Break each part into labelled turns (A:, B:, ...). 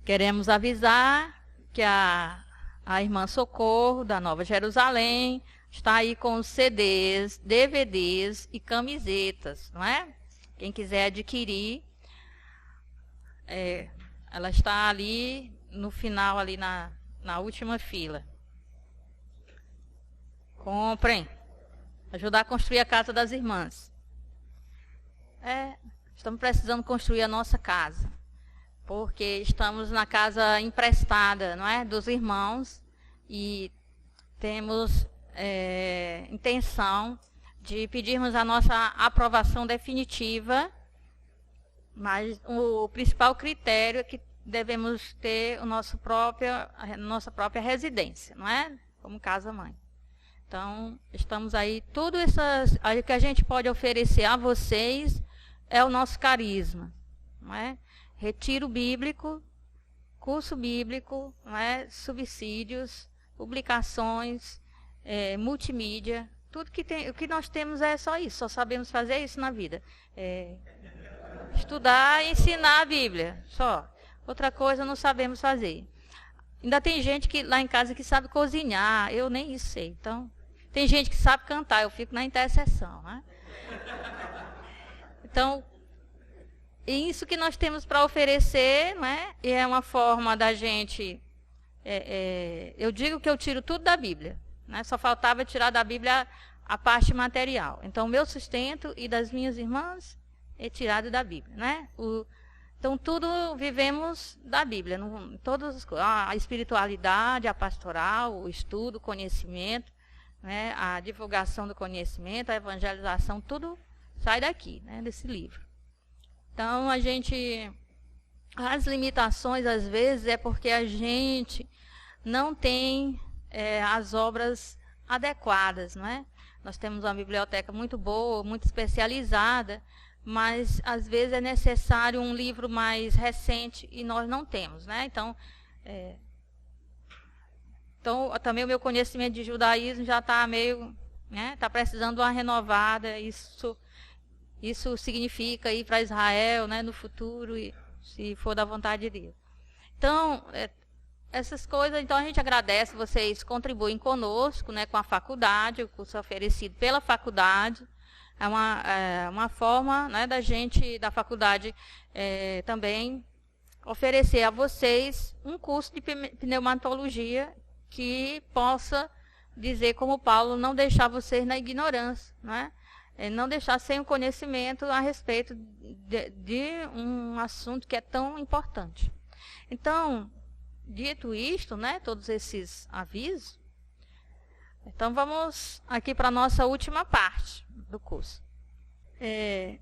A: Queremos avisar que a irmã Socorro, da Nova Jerusalém, está aí com os CDs, DVDs e camisetas, não é? Quem quiser adquirir, ela está ali no final, ali na última fila. Comprem. Ajudar a construir a casa das irmãs. Estamos precisando construir a nossa casa. Porque estamos na casa emprestada, não é? Dos irmãos. E temos intenção de pedirmos a nossa aprovação definitiva. Mas o principal critério é que devemos ter a nossa própria residência, não é? Como casa-mãe. Então, estamos aí, tudo o que a gente pode oferecer a vocês é o nosso carisma, não é? Retiro bíblico, curso bíblico, não é? Subsídios, publicações, multimídia, tudo o que nós temos é só isso, só sabemos fazer isso na vida. Estudar e ensinar a Bíblia, só. Outra coisa não sabemos fazer. Ainda tem gente lá em casa que sabe cozinhar, eu nem isso sei. Então, tem gente que sabe cantar, eu fico na intercessão, né? Então, isso que nós temos para oferecer, né? E é uma forma da gente... eu digo que eu tiro tudo da Bíblia, né? Só faltava tirar da Bíblia a parte material. Então, o meu sustento e das minhas irmãs é tirado da Bíblia, né? Então, tudo vivemos da Bíblia. Todas as coisas, a espiritualidade, a pastoral, o estudo, o conhecimento, né? A divulgação do conhecimento, a evangelização, tudo sai daqui, né? Desse livro. Então, as limitações, às vezes, é porque a gente não tem as obras adequadas, não é? Nós temos uma biblioteca muito boa, muito especializada, mas, às vezes, é necessário um livro mais recente e nós não temos, né? Então, também o meu conhecimento de judaísmo já está meio, né? Está precisando de uma renovada. Isso significa ir para Israel, né? No futuro, se for da vontade de Deus. Então, essas coisas, então a gente agradece, vocês contribuem conosco, né? Com a faculdade, o curso oferecido pela faculdade. É uma forma, né, da faculdade também oferecer a vocês um curso de pneumatologia que possa dizer, como Paulo, não deixar vocês na ignorância, né? Não deixar sem o conhecimento a respeito de um assunto que é tão importante. Então, dito isto, né, todos esses avisos, então vamos aqui para a nossa última parte do curso.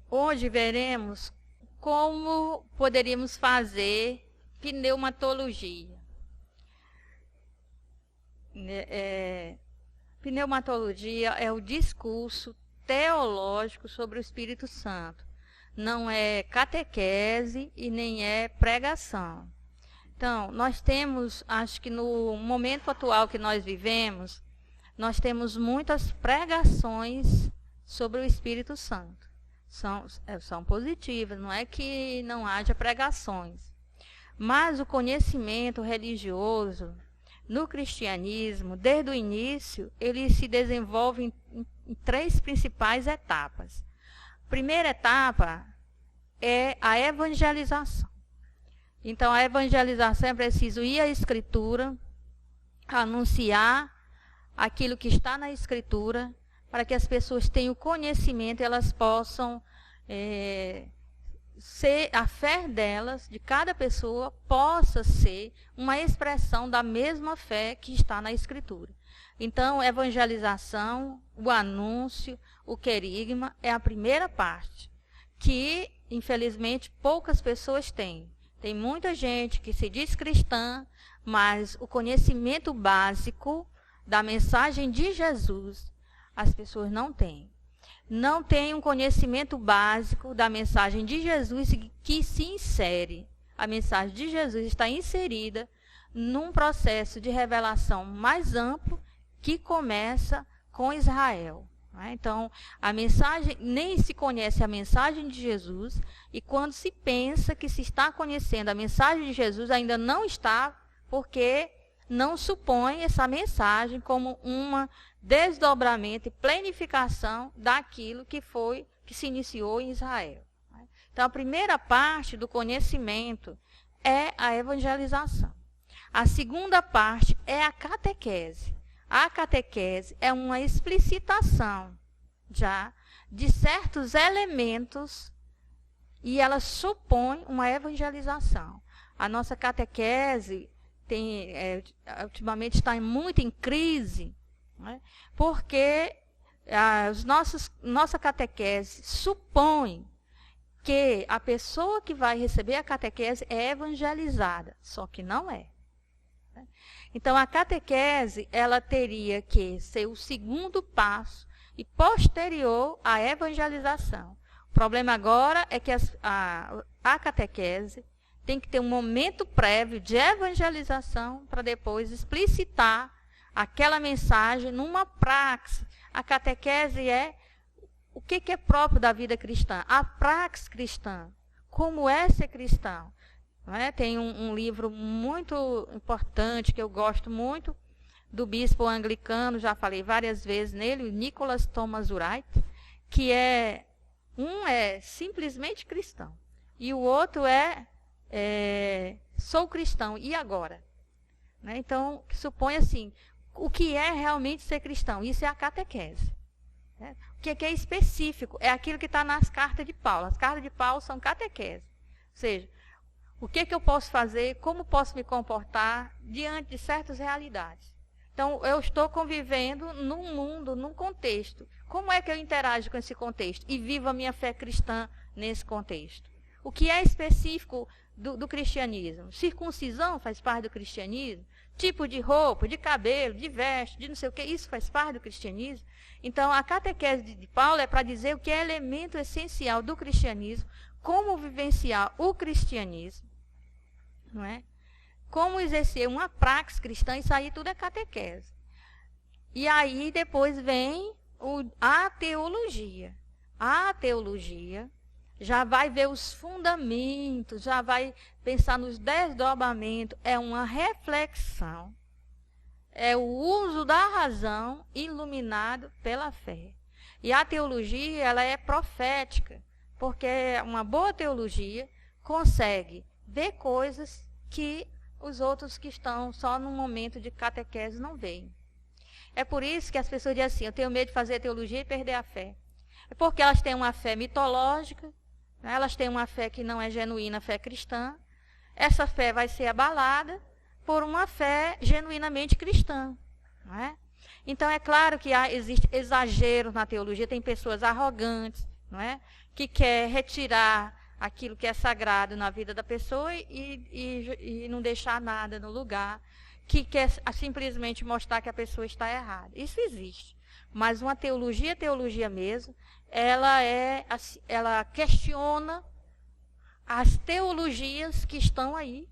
A: Hoje veremos como poderíamos fazer pneumatologia. Pneumatologia é o discurso teológico sobre o Espírito Santo. Não é catequese e nem é pregação. Então, nós temos, acho que no momento atual que nós vivemos, nós temos muitas pregações sobre o Espírito Santo. São positivas, não é que não haja pregações. Mas o conhecimento religioso no cristianismo, desde o início, ele se desenvolve em três principais etapas. A primeira etapa é a evangelização. Então, a evangelização é preciso ir à Escritura, anunciar aquilo que está na Escritura, para que as pessoas tenham conhecimento e elas possam ser, a fé delas, de cada pessoa, possa ser uma expressão da mesma fé que está na Escritura. Então, evangelização, o anúncio, o querigma é a primeira parte, que, infelizmente, poucas pessoas têm. Tem muita gente que se diz cristã, mas o conhecimento básico da mensagem de Jesus, as pessoas não têm. Não têm um conhecimento básico da mensagem de Jesus que se insere. A mensagem de Jesus está inserida num processo de revelação mais amplo que começa com Israel. Então, a mensagem, nem se conhece a mensagem de Jesus, e quando se pensa que se está conhecendo a mensagem de Jesus, ainda não está, porque não supõe essa mensagem como um desdobramento e planificação daquilo que se iniciou em Israel. Então, a primeira parte do conhecimento é a evangelização. A segunda parte é a catequese. A catequese é uma explicitação já de certos elementos e ela supõe uma evangelização. A nossa catequese ultimamente está muito em crise, né? Porque nossa catequese supõe que a pessoa que vai receber a catequese é evangelizada, só que não é. Então, a catequese, ela teria que ser o segundo passo e posterior à evangelização. O problema agora é que a catequese tem que ter um momento prévio de evangelização para depois explicitar aquela mensagem numa praxe. A catequese é o que é próprio da vida cristã, a praxe cristã, como é ser cristão. Tem um livro muito importante que eu gosto muito, do bispo anglicano, já falei várias vezes nele, o Nicholas Thomas Wright, que um é simplesmente cristão e o outro sou cristão, e agora? Então, supõe assim, o que é realmente ser cristão? Isso é a catequese. O que é específico? É aquilo que está nas cartas de Paulo. As cartas de Paulo são catequese. Ou seja, o que eu posso fazer, como posso me comportar diante de certas realidades. Então, eu estou convivendo num mundo, num contexto. Como é que eu interajo com esse contexto e vivo a minha fé cristã nesse contexto? O que é específico do cristianismo? Circuncisão faz parte do cristianismo? Tipo de roupa, de cabelo, de veste, de não sei o que, isso faz parte do cristianismo? Então, a catequese de Paulo é para dizer o que é elemento essencial do cristianismo, como vivenciar o cristianismo, não é? Como exercer uma praxe cristã, isso aí tudo é catequese. E aí depois vem a teologia. A teologia já vai ver os fundamentos, já vai pensar nos desdobramentos, é uma reflexão, é o uso da razão iluminado pela fé. E a teologia, ela é profética, porque uma boa teologia consegue ver coisas que os outros que estão só num momento de catequese não veem. É por isso que as pessoas dizem assim, eu tenho medo de fazer teologia e perder a fé. É porque elas têm uma fé mitológica, né? Elas têm uma fé que não é genuína, fé cristã. Essa fé vai ser abalada por uma fé genuinamente cristã, não é? Então, é claro que existe exagero na teologia, tem pessoas arrogantes, não é? Que quer retirar aquilo que é sagrado na vida da pessoa e não deixar nada no lugar, que quer simplesmente mostrar que a pessoa está errada. Isso existe. Mas uma teologia mesmo, ela questiona as teologias que estão aí,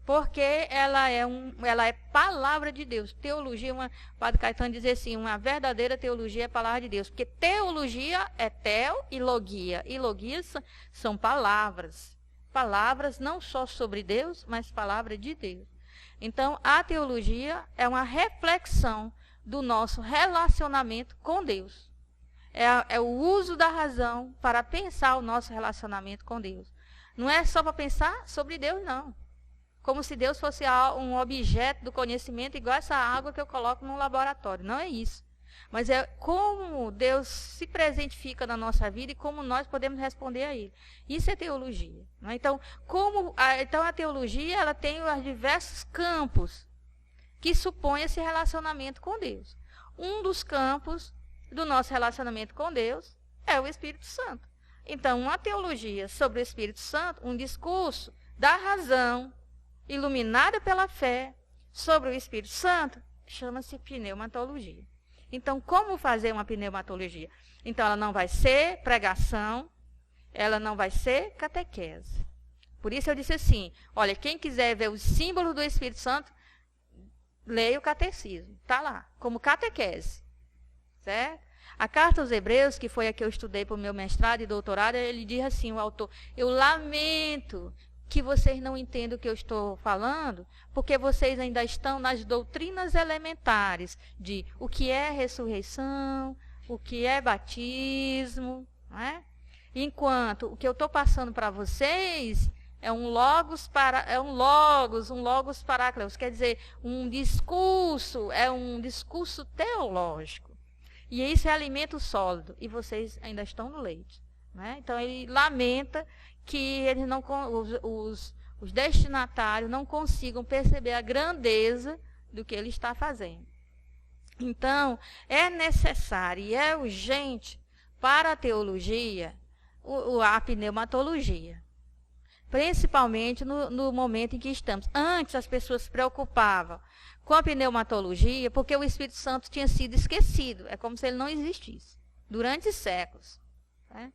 A: porque ela é palavra de Deus. Teologia, o Padre Caetano diz assim, uma verdadeira teologia é palavra de Deus. Porque teologia é teo e logia. E logias são palavras. Palavras não só sobre Deus, mas palavra de Deus. Então, a teologia é uma reflexão do nosso relacionamento com Deus. É o uso da razão para pensar o nosso relacionamento com Deus. Não é só para pensar sobre Deus, não. Como se Deus fosse um objeto do conhecimento, igual essa água que eu coloco no laboratório. Não é isso. Mas é como Deus se presentifica na nossa vida e como nós podemos responder a Ele. Isso é teologia. Não é? Então, a teologia ela tem os diversos campos que supõem esse relacionamento com Deus. Um dos campos do nosso relacionamento com Deus é o Espírito Santo. Então, uma teologia sobre o Espírito Santo, um discurso da razão, iluminada pela fé, sobre o Espírito Santo, chama-se pneumatologia. Então, como fazer uma pneumatologia? Então, ela não vai ser pregação, ela não vai ser catequese. Por isso eu disse assim, olha, quem quiser ver os símbolos do Espírito Santo, leia o catecismo, está lá, como catequese, certo? A carta aos Hebreus, que foi a que eu estudei para o meu mestrado e doutorado, ele diz assim, o autor: eu lamento que vocês não entendam o que eu estou falando, porque vocês ainda estão nas doutrinas elementares de o que é ressurreição, o que é batismo, não é? Enquanto o que eu estou passando para vocês é um logos parácleos, quer dizer, um discurso teológico. E isso é alimento sólido, e vocês ainda estão no leite, né? Então ele lamenta que eles não, os destinatários não consigam perceber a grandeza do que ele está fazendo. Então, é necessário e é urgente para a teologia a pneumatologia. Principalmente no momento em que estamos. Antes as pessoas se preocupavam com a pneumatologia porque o Espírito Santo tinha sido esquecido. É como se ele não existisse. Durante séculos. Né?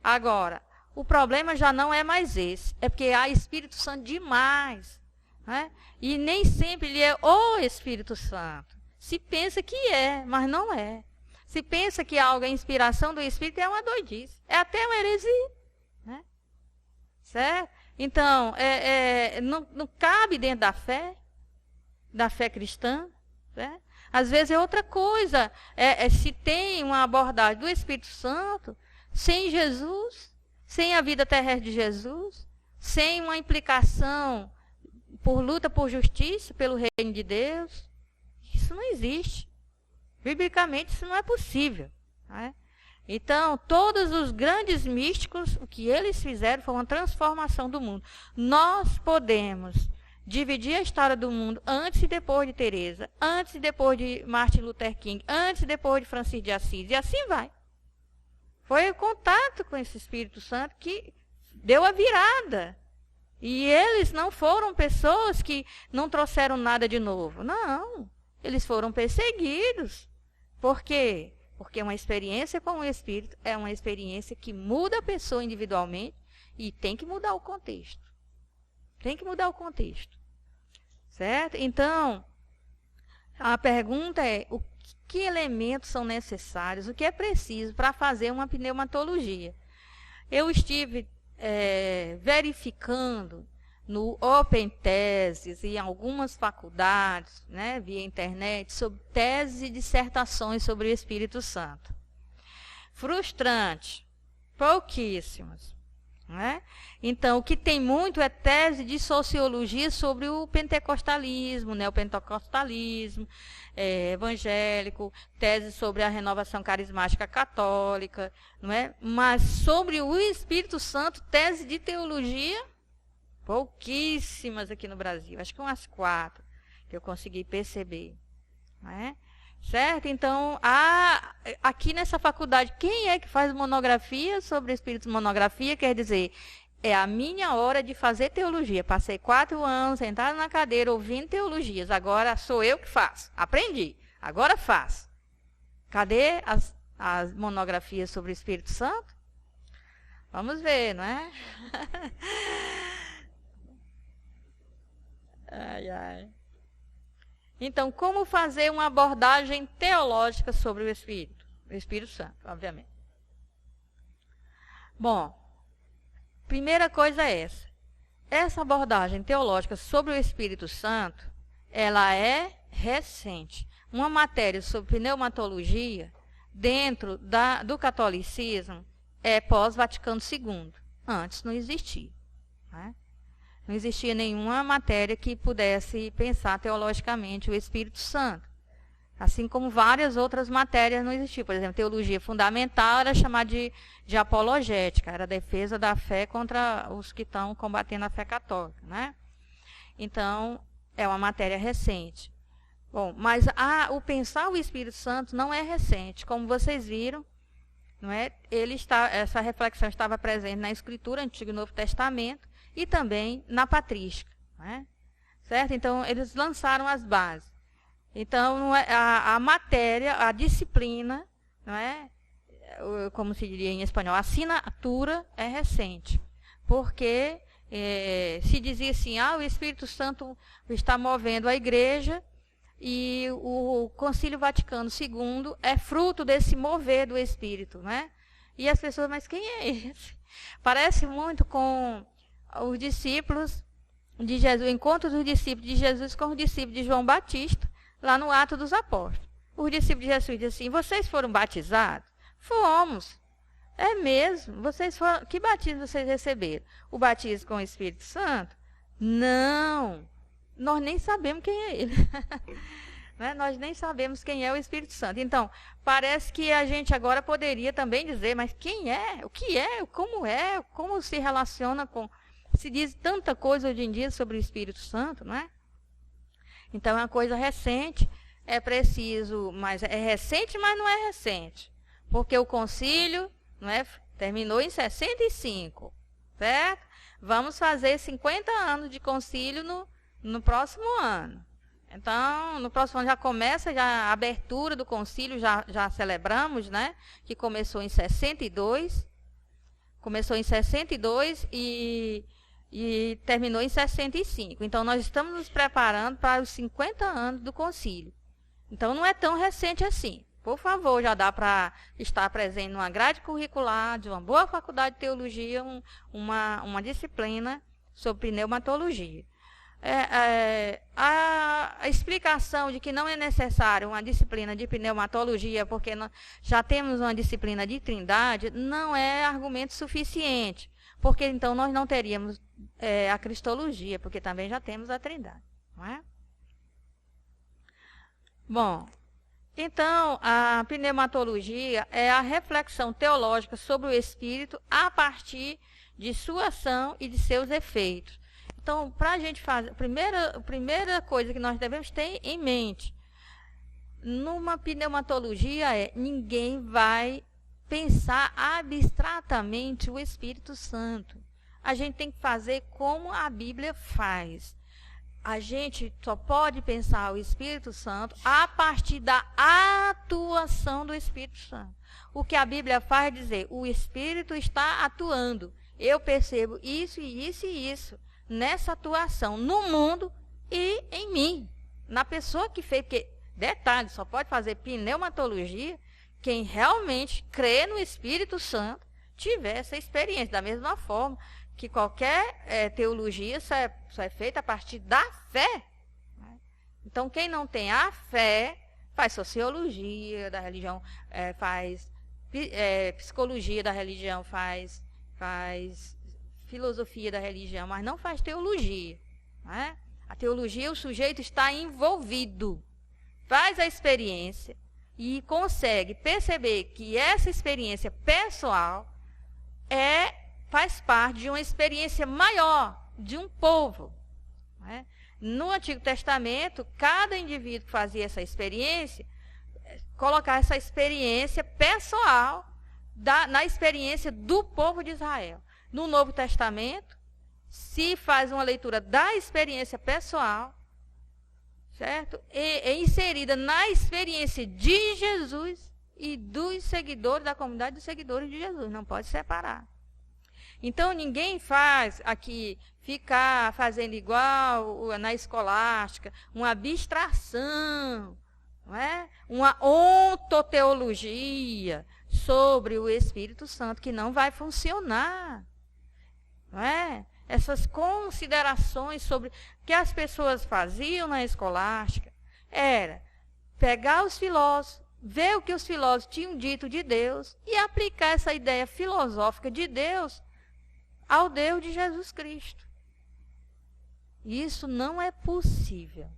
A: Agora, o problema já não é mais esse. É porque há Espírito Santo demais. Né? E nem sempre ele é o Espírito Santo. Se pensa que é, mas não é. Se pensa que algo é inspiração do Espírito, é uma doidice. É até uma heresia. Né? Certo? Então, não cabe dentro da fé cristã. Certo? Às vezes é outra coisa. Se tem uma abordagem do Espírito Santo, sem Jesus, sem a vida terrestre de Jesus, sem uma implicação por luta por justiça, pelo reino de Deus, isso não existe. Biblicamente isso não é possível. Né? Então, todos os grandes místicos, o que eles fizeram foi uma transformação do mundo. Nós podemos dividir a história do mundo antes e depois de Teresa, antes e depois de Martin Luther King, antes e depois de Francisco de Assis, e assim vai. Foi o contato com esse Espírito Santo que deu a virada. E eles não foram pessoas que não trouxeram nada de novo. Não, eles foram perseguidos. Por quê? Porque uma experiência com o Espírito é uma experiência que muda a pessoa individualmente e tem que mudar o contexto. Tem que mudar o contexto. Certo? Então, a pergunta é, que elementos são necessários, o que é preciso para fazer uma pneumatologia? Eu estive verificando no Open Teses e em algumas faculdades, né, via internet, sobre teses e dissertações sobre o Espírito Santo. Frustrante, pouquíssimas. Né? Então, o que tem muito é tese de sociologia sobre o pentecostalismo, o neopentecostalismo evangélico, tese sobre a renovação carismática católica, não é? Mas sobre o Espírito Santo, tese de teologia, pouquíssimas aqui no Brasil, acho que umas 4 que eu consegui perceber. Não é? Certo? Então, aqui nessa faculdade, quem é que faz monografia sobre o Espírito? Monografia quer dizer, é a minha hora de fazer teologia. Passei 4 anos sentada na cadeira ouvindo teologias. Agora sou eu que faço. Aprendi. Agora faço. Cadê as monografias sobre o Espírito Santo? Vamos ver, não é? Ai, ai. Então, como fazer uma abordagem teológica sobre o Espírito Santo, obviamente. Bom, primeira coisa é essa. Essa abordagem teológica sobre o Espírito Santo, ela é recente. Uma matéria sobre pneumatologia, dentro do catolicismo, é pós-Vaticano II. Antes não existia. Né? Não existia nenhuma matéria que pudesse pensar teologicamente o Espírito Santo. Assim como várias outras matérias não existiam. Por exemplo, teologia fundamental era chamada de apologética, era a defesa da fé contra os que estão combatendo a fé católica. Né? Então, é uma matéria recente. Bom, mas o pensar o Espírito Santo não é recente. Como vocês viram, não é? Essa reflexão estava presente na Escritura, Antigo e Novo Testamento, e também na patrística. Né? Certo? Então, eles lançaram as bases. Então, a matéria, a disciplina, não é? Como se diria em espanhol, a assinatura é recente. Porque se dizia assim, o Espírito Santo está movendo a igreja E o Concílio Vaticano II é fruto desse mover do Espírito, né? E as pessoas, mas quem é esse? Parece muito com os discípulos de Jesus, o encontro dos discípulos de Jesus com os discípulos de João Batista, lá no Atos dos Apóstolos. Os discípulos de Jesus dizem assim: vocês foram batizados? Fomos. É mesmo? Vocês foram... Que batismo vocês receberam? O batismo com o Espírito Santo? Não. Nós nem sabemos quem é ele. Né? Nós nem sabemos quem é o Espírito Santo. Então, parece que a gente agora poderia também dizer, mas quem é? O que é? Como se relaciona com... Se diz tanta coisa hoje em dia sobre o Espírito Santo, não é? Então, é uma coisa recente, é preciso... Mas é recente, mas não é recente. Porque o concílio, não é, terminou em 65, certo? Vamos fazer 50 anos de concílio no próximo ano. Então, no próximo ano já começa a abertura do concílio, já celebramos, né? Que começou em 62. Começou em 62 e terminou em 65. Então, nós estamos nos preparando para os 50 anos do concílio. Então, não é tão recente assim. Por favor, já dá para estar presente numa grade curricular de uma boa faculdade de teologia, uma disciplina sobre pneumatologia. A explicação de que não é necessário uma disciplina de pneumatologia, porque nós já temos uma disciplina de trindade, não é argumento suficiente, porque então nós não teríamos a cristologia, porque também já temos a trindade, não é? Bom, então, a pneumatologia é a reflexão teológica sobre o Espírito a partir de sua ação e de seus efeitos. Então, para a gente fazer, a primeira coisa que nós devemos ter em mente, numa pneumatologia ninguém vai pensar abstratamente o Espírito Santo. A gente tem que fazer como a Bíblia faz. A gente só pode pensar o Espírito Santo a partir da atuação do Espírito Santo. O que a Bíblia faz é dizer, o Espírito está atuando. Eu percebo isso e isso e isso nessa atuação no mundo e em mim. Na pessoa que fez, porque, detalhe, só pode fazer pneumatologia quem realmente crê no Espírito Santo tiver essa experiência. Da mesma forma que qualquer teologia só é feita a partir da fé. Né? Então, quem não tem a fé, faz sociologia da religião, faz psicologia da religião, faz filosofia da religião, mas não faz teologia. Né? A teologia, o sujeito está envolvido, faz a experiência e consegue perceber que essa experiência pessoal faz parte de uma experiência maior de um povo. Né? No Antigo Testamento, cada indivíduo que fazia essa experiência, colocava essa experiência pessoal na experiência do povo de Israel. No Novo Testamento, se faz uma leitura da experiência pessoal, certo? É inserida na experiência de Jesus e dos seguidores, da comunidade dos seguidores de Jesus. Não pode separar. Então, ninguém faz aqui ficar fazendo igual na escolástica, uma abstração, não é? Uma ontoteologia sobre o Espírito Santo, que não vai funcionar. Não é? Essas considerações sobre que as pessoas faziam na escolástica era pegar os filósofos, ver o que os filósofos tinham dito de Deus e aplicar essa ideia filosófica de Deus ao Deus de Jesus Cristo. Isso não é possível.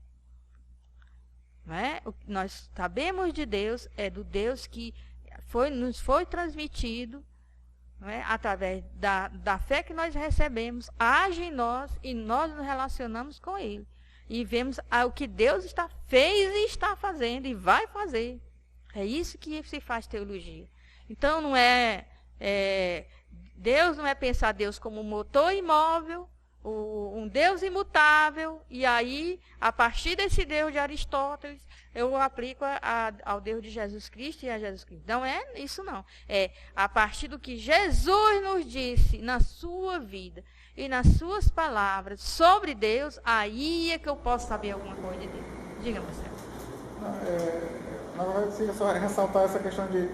A: Não é? O que nós sabemos de Deus é do Deus que nos foi transmitido, não é? Através da fé que nós recebemos, age em nós e nós nos relacionamos com Ele. E vemos o que Deus fez e está fazendo e vai fazer. É isso que se faz teologia. Então, não Deus não é pensar Deus como um motor imóvel, um Deus imutável, e aí, a partir desse Deus de Aristóteles, eu aplico ao Deus de Jesus Cristo e a Jesus Cristo. Não é isso, não. É a partir do que Jesus nos disse na sua vida e nas suas palavras sobre Deus, aí é que eu posso saber alguma coisa de Deus. Diga, Marcelo.
B: Na verdade, eu só ressaltar essa questão de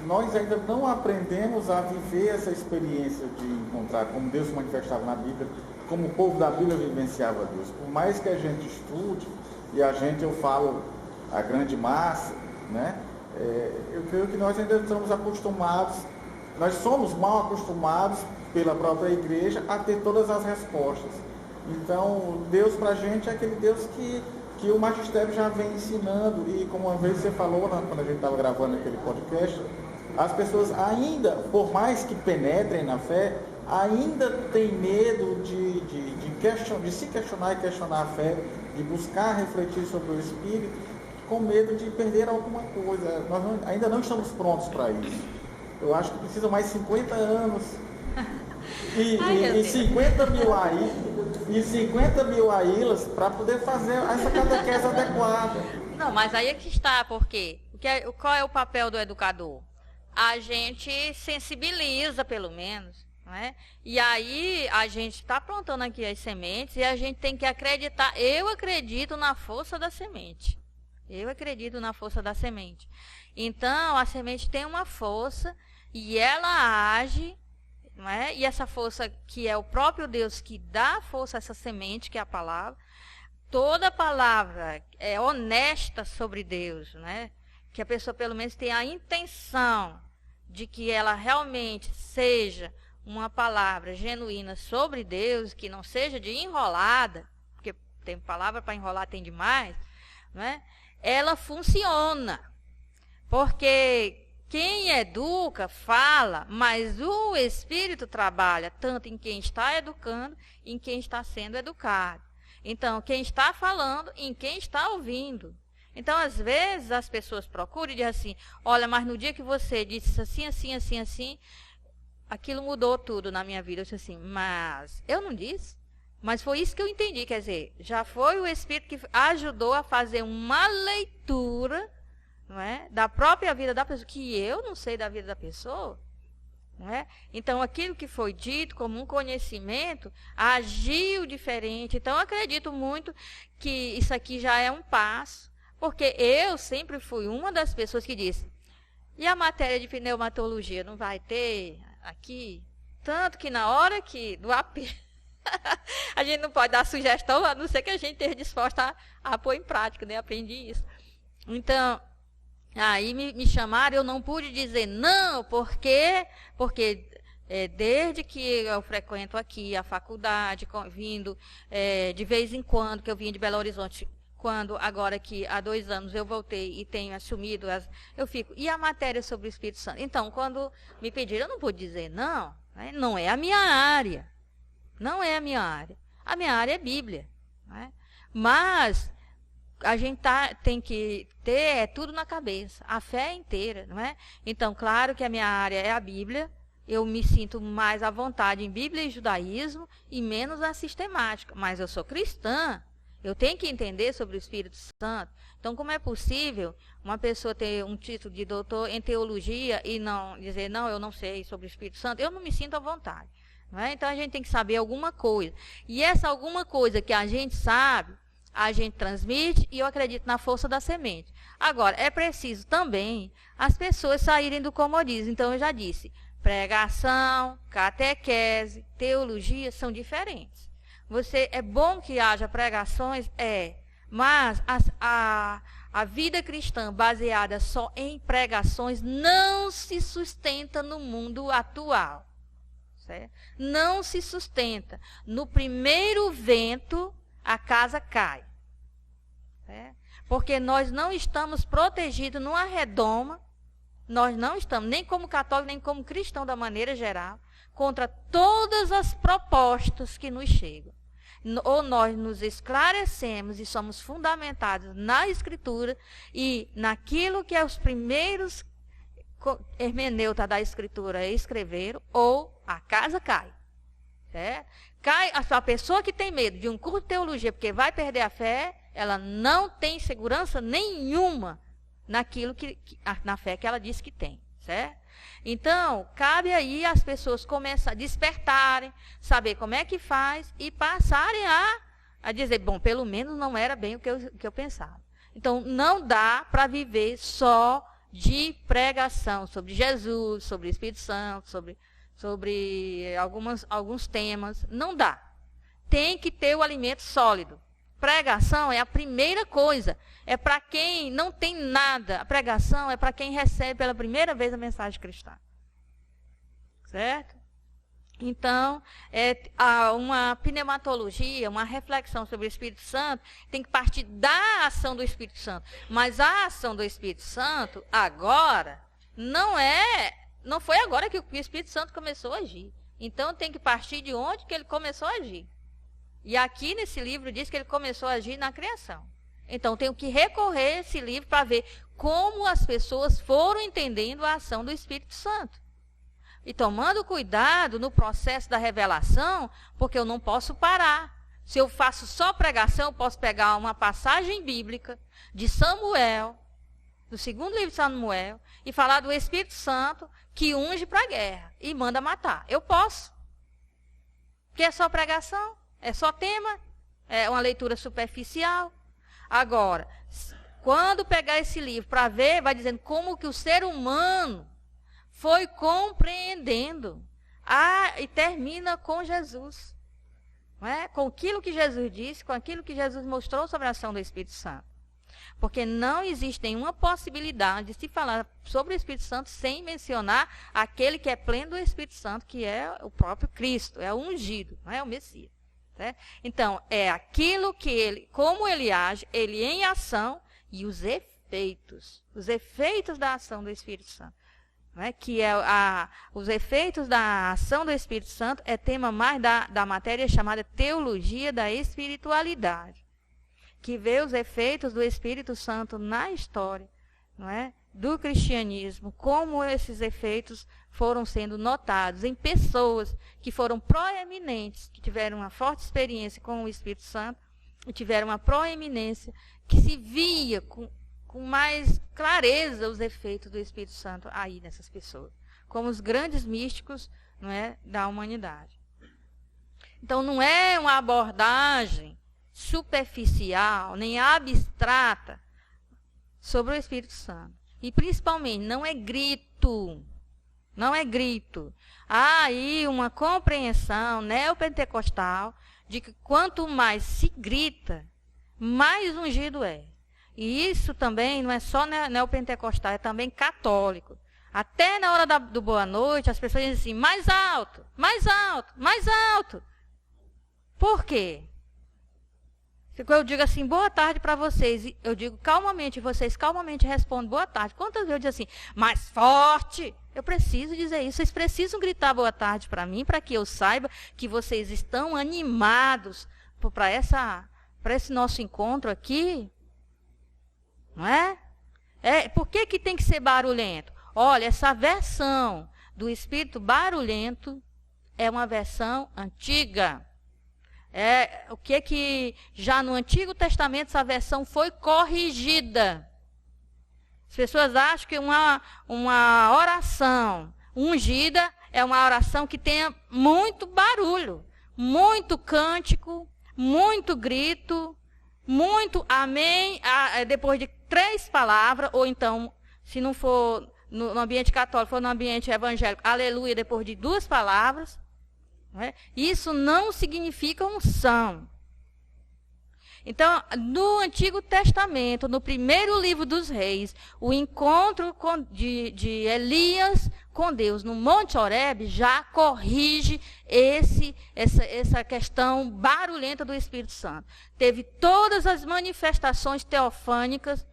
B: nós ainda não aprendemos a viver essa experiência de encontrar como Deus se manifestava na Bíblia, como o povo da Bíblia vivenciava Deus. Por mais que a gente estude, e eu falo a grande massa, né? Eu creio que nós ainda estamos acostumados, nós somos mal acostumados pela própria igreja a ter todas as respostas. Então, Deus para a gente é aquele Deus que o magistério já vem ensinando, e como uma vez você falou, quando a gente estava gravando aquele podcast, as pessoas ainda, por mais que penetrem na fé, ainda têm medo de se questionar e questionar a fé, de buscar refletir sobre o Espírito, com medo de perder alguma coisa. Nós ainda não estamos prontos para isso. Eu acho que precisa mais 50 anos e 50 mil ailas para poder fazer essa catequese adequada.
A: Não, mas aí é que está, porque qual é o papel do educador? A gente sensibiliza, pelo menos, não é? E aí a gente está plantando aqui as sementes e a gente tem que acreditar. Eu acredito na força da semente. Eu acredito na força da semente. Então, a semente tem uma força e ela age, não é? E essa força que é o próprio Deus que dá força a essa semente, que é a palavra. Toda palavra é honesta sobre Deus, né? Que a pessoa pelo menos tenha a intenção de que ela realmente seja uma palavra genuína sobre Deus, que não seja de enrolada, porque tem palavra para enrolar, tem demais, não é? Ela funciona, porque quem educa fala, mas o Espírito trabalha tanto em quem está educando, em quem está sendo educado. Então, quem está falando, em quem está ouvindo. Então, às vezes, as pessoas procuram e dizem assim, olha, mas no dia que você disse assim, assim, assim, assim, aquilo mudou tudo na minha vida. Eu disse assim, mas eu não disse. Mas foi isso que eu entendi, quer dizer, já foi o Espírito que ajudou a fazer uma leitura, não é, da própria vida da pessoa, que eu não sei da vida da pessoa. Não é? Então, aquilo que foi dito como um conhecimento agiu diferente. Então, eu acredito muito que isso aqui já é um passo, porque eu sempre fui uma das pessoas que disse, e a matéria de pneumatologia não vai ter aqui? Tanto que na hora que do apelo, a gente não pode dar sugestão, a não ser que a gente esteja disposta a pôr em prática, né? Aprendi isso. Então, aí me chamaram, eu não pude dizer não, porque desde que eu frequento aqui a faculdade, vindo de vez em quando, que eu vim de Belo Horizonte, quando agora que há 2 anos eu voltei e tenho assumido, eu fico, e a matéria sobre o Espírito Santo? Então, quando me pediram, eu não pude dizer não, né? Não é a minha área, não é a minha área. A minha área é Bíblia, né? Mas a gente tem que ter tudo na cabeça, a fé inteira, não é? Então, claro que a minha área é a Bíblia, eu me sinto mais à vontade em Bíblia e judaísmo e menos na sistemática, mas eu sou cristã, eu tenho que entender sobre o Espírito Santo. Então, como é possível uma pessoa ter um título de doutor em teologia e não dizer, não, eu não sei sobre o Espírito Santo? Eu não me sinto à vontade, não é? Então, a gente tem que saber alguma coisa. E essa alguma coisa que a gente sabe, a gente transmite, e eu acredito na força da semente. Agora, é preciso também as pessoas saírem do comodismo. Então, eu já disse, pregação, catequese, teologia são diferentes. É bom que haja pregações, mas a vida cristã baseada só em pregações não se sustenta no mundo atual. Certo? Não se sustenta. No primeiro vento, a casa cai. Certo? Porque nós não estamos protegidos numa redoma, nós não estamos, nem como católico, nem como cristão da maneira geral, contra todas as propostas que nos chegam. Ou nós nos esclarecemos e somos fundamentados na Escritura e naquilo que os primeiros hermeneutas da Escritura escreveram, ou a casa cai. Certo? Cai a pessoa que tem medo de um curso de teologia porque vai perder a fé, ela não tem segurança nenhuma naquilo na fé que ela diz que tem, certo? Então, cabe aí as pessoas começarem a despertarem, saber como é que faz e passarem a a dizer, bom, pelo menos não era bem o que eu pensava. Então, não dá para viver só de pregação sobre Jesus, sobre o Espírito Santo, sobre alguns temas. Não dá. Tem que ter o alimento sólido. Pregação é a primeira coisa. É para quem não tem nada. A pregação é para quem recebe pela primeira vez a mensagem cristã. Certo? Então, uma pneumatologia, uma reflexão sobre o Espírito Santo, tem que partir da ação do Espírito Santo. Mas a ação do Espírito Santo, agora, não foi agora que o Espírito Santo começou a agir. Então, tem que partir de onde que ele começou a agir. E aqui nesse livro diz que ele começou a agir na criação. Então, tenho que recorrer a esse livro para ver como as pessoas foram entendendo a ação do Espírito Santo. E tomando cuidado no processo da revelação, porque eu não posso parar. Se eu faço só pregação, eu posso pegar uma passagem bíblica de Samuel, do segundo livro de Samuel, e falar do Espírito Santo que unge para a guerra e manda matar. Eu posso. Porque é só pregação, é só tema, é uma leitura superficial. Agora, quando pegar esse livro para ver, vai dizendo como que o ser humano foi compreendendo e termina com Jesus. Não é? Com aquilo que Jesus disse, com aquilo que Jesus mostrou sobre a ação do Espírito Santo. Porque não existe nenhuma possibilidade de se falar sobre o Espírito Santo sem mencionar aquele que é pleno do Espírito Santo, que é o próprio Cristo, é o ungido, não é o Messias. Certo? Então, é aquilo que como ele age, ele em ação e os efeitos da ação do Espírito Santo. Né, que os efeitos da ação do Espírito Santo é tema mais da matéria chamada teologia da espiritualidade, que vê os efeitos do Espírito Santo na história, não é, do cristianismo, como esses efeitos foram sendo notados em pessoas que foram proeminentes, que tiveram uma forte experiência com o Espírito Santo e tiveram uma proeminência que se via com mais clareza os efeitos do Espírito Santo aí nessas pessoas, como os grandes místicos, não é, da humanidade. Então, não é uma abordagem superficial, nem abstrata sobre o Espírito Santo. E, principalmente, não é grito. Não é grito. Há aí uma compreensão neopentecostal de que quanto mais se grita, mais ungido é. E isso também não é só neopentecostal, é também católico. Até na hora do boa noite, as pessoas dizem assim, mais alto, mais alto, mais alto. Por quê? Eu digo assim, boa tarde para vocês. Eu digo calmamente, vocês calmamente respondem boa tarde. Quantas vezes eu digo assim, mais forte? Eu preciso dizer isso. Vocês precisam gritar boa tarde para mim, para que eu saiba que vocês estão animados para esse nosso encontro aqui. Não é? Por que tem que ser barulhento? Olha, essa versão do espírito barulhento é uma versão antiga. O que já no Antigo Testamento essa versão foi corrigida. As pessoas acham que uma oração ungida é uma oração que tenha muito barulho, muito cântico, muito grito, muito amém, depois de 3 palavras, ou então, se não for no ambiente católico, for no ambiente evangélico, aleluia, depois de 2 palavras. Não é? Isso não significa unção. Então, no Antigo Testamento, no primeiro livro dos Reis, o encontro de Elias com Deus no Monte Horebe já corrige essa questão barulhenta do Espírito Santo. Teve todas as manifestações teofânicas